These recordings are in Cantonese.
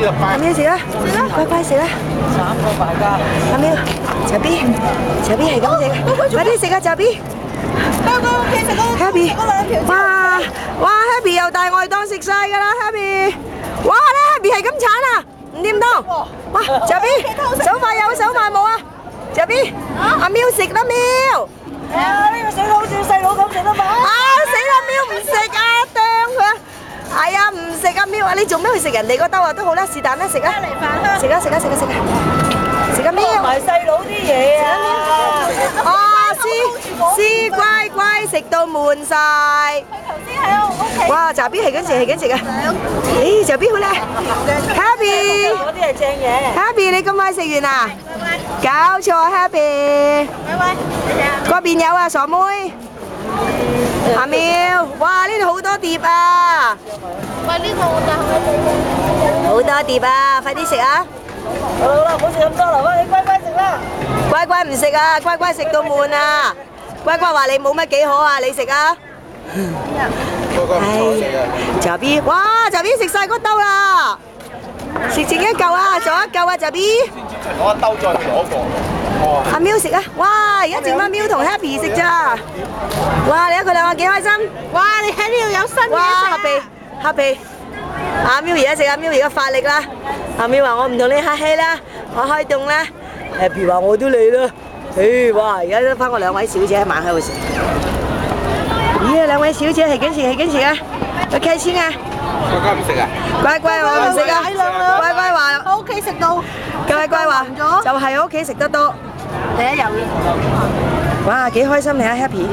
阿喵食啦，乖乖食啦。慘過大家。阿喵，茶 B 係咁食，快啲食啊，茶 B。Happy， 哇 Happy 又大外檔食晒㗎啦 Happy， 哇咧 Happy 係咁鏟啊，唔掂當，哇茶 B 手快有手慢冇啊，茶 B 阿喵食啦喵，呢個水佬好似細佬咁食得嘛？死啦喵唔食啊，啄佢啊，係啊唔食啊喵啊，你做咩去食人哋個兜啊都好啦，是但啦食啊，食啊喵，埋細佬啲嘢啊！C 乖乖食到悶晒。哇！茶 B 係緊食啊！咦，茶 B 好叻 ，Happy， 嗰啲係正嘢。Happy 你咁快食完啊？搞錯 Happy， 嗰邊有啊傻妹，阿喵，哇呢度好多碟啊！好多碟啊！快啲食啊！好啦，唔好食咁多啦，你乖乖食啦。乖乖唔食啊！乖乖食到悶啊！乖乖話你冇乜幾好啊！你食啊！唉，茶 B， 哇！茶 B 食晒嗰兜啦，食剩一嚿啊，仲有一嚿啊，茶 B。攞一兜再攞過。阿喵食啊！哇！而家剩翻喵同 Happy 食咋？哇！你睇佢兩個幾開心！哇！你喺呢度有新嘢食啊！Happy，阿喵而家食，阿喵而家發力啦！阿喵話我唔同你客氣啦，我開動啦。Happy 話我都嚟啦。哇！而家得翻我兩位小姐喺晚喺度食。咦？兩位小姐係緊食啊！有開先啊！乖乖唔食啊！乖乖我唔食啊！乖乖話喺屋企食到，乖乖話就係屋企食得多。第一油。哇！幾開心你啊 Happy！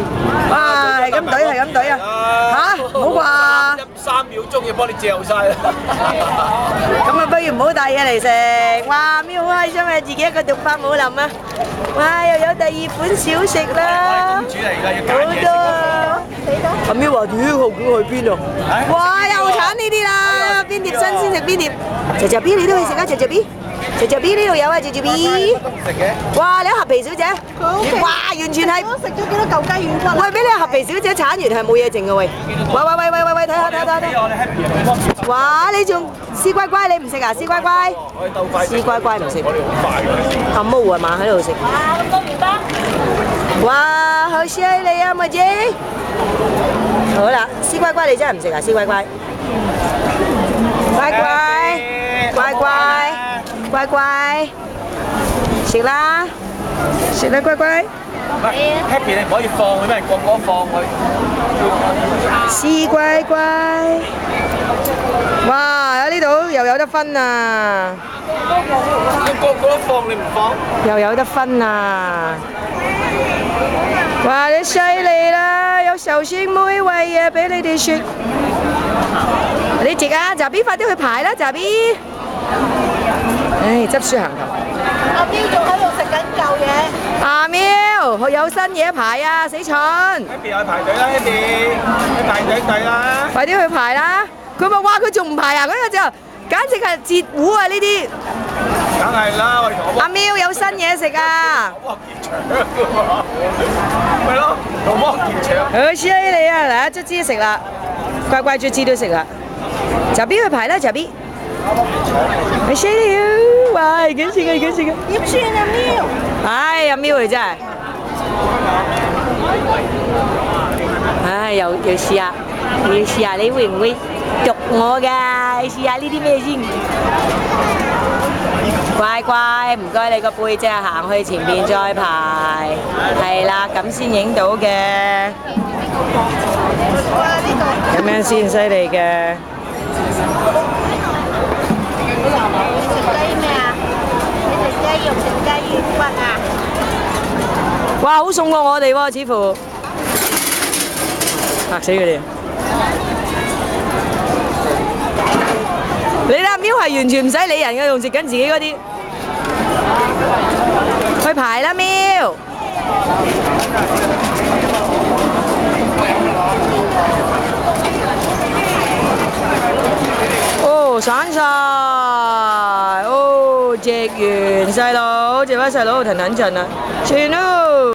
哇！係咁懟啊！嚇！唔好啩！3秒鐘要幫你嚼晒啦！咁啊，不如唔好帶嘢嚟食。哇！喵好開心啊，自己一個獨花舞林啊！哇！又有第二款小食啦！公主嚟㗎，要揀好嘢多啊！阿喵話：屌，後邊去邊啊？哇！又鏟呢啲啦，邊碟新鮮食邊碟。嚼 B 你都去食啊，嚼 B。嚼 B 呢度有啊，嚼 B。哇！你合皮小姐，哇！完全係我食咗幾多嚿雞軟骨？喂，俾你合皮小姐鏟完係冇嘢剩嘅喂。喂，睇下。哇！你仲絲乖乖你唔食啊？絲乖乖，絲乖乖唔食。阿毛啊嘛喺度食。哇！咁多麵包。哇！好犀利啊，妹姐。好啦，絲乖乖你真係唔食啊？絲乖乖。乖乖，食啦，乖乖。Happy 你唔可以放佢，咩人個個放佢。絲乖乖，哇！喺呢度又有得分啊！個個都放你唔放？又有得分啊！哇！你犀利啦，有壽星妹餵嘢俾你哋食。你食啊，茶 B 快啲去排啦，茶 B。唉，執輸行頭。阿喵仲喺度食緊舊嘢。阿喵，有新嘢排啊，死蠢！ Happy 去排隊啦 ，Happy 去排隊啦！快啲去排啦！佢話：哇，佢仲唔排啊？嗰個就簡直係截胡啊！呢啲。梗係啦，我哋同阿喵有新嘢食啊！剝件腸喎，咪咯，同剝件腸。好犀利啊！嚟啊，卒之食啦，乖乖卒之都食啦。茶 B 去排啦，茶 B。係犀利啊！哇，係幾食啊，幾食啊！點算啊喵？唉，阿喵佢真係，唉，又試下，你會唔會毒我㗎？試下呢啲咩先？乖乖，唔該你個背脊行去前邊再排，係啦，咁先影到嘅。哇！呢個咁樣先犀利嘅。食雞咩啊？你食雞肉食雞軟骨啊？哇，好送過我哋喎，似乎嚇死佢哋！你睇喵係完全唔使理人嘅，仲食緊自己嗰啲。去排啦，喵！哦，散晒！哦，食完細佬，剩翻細佬騰騰震啦，算啦。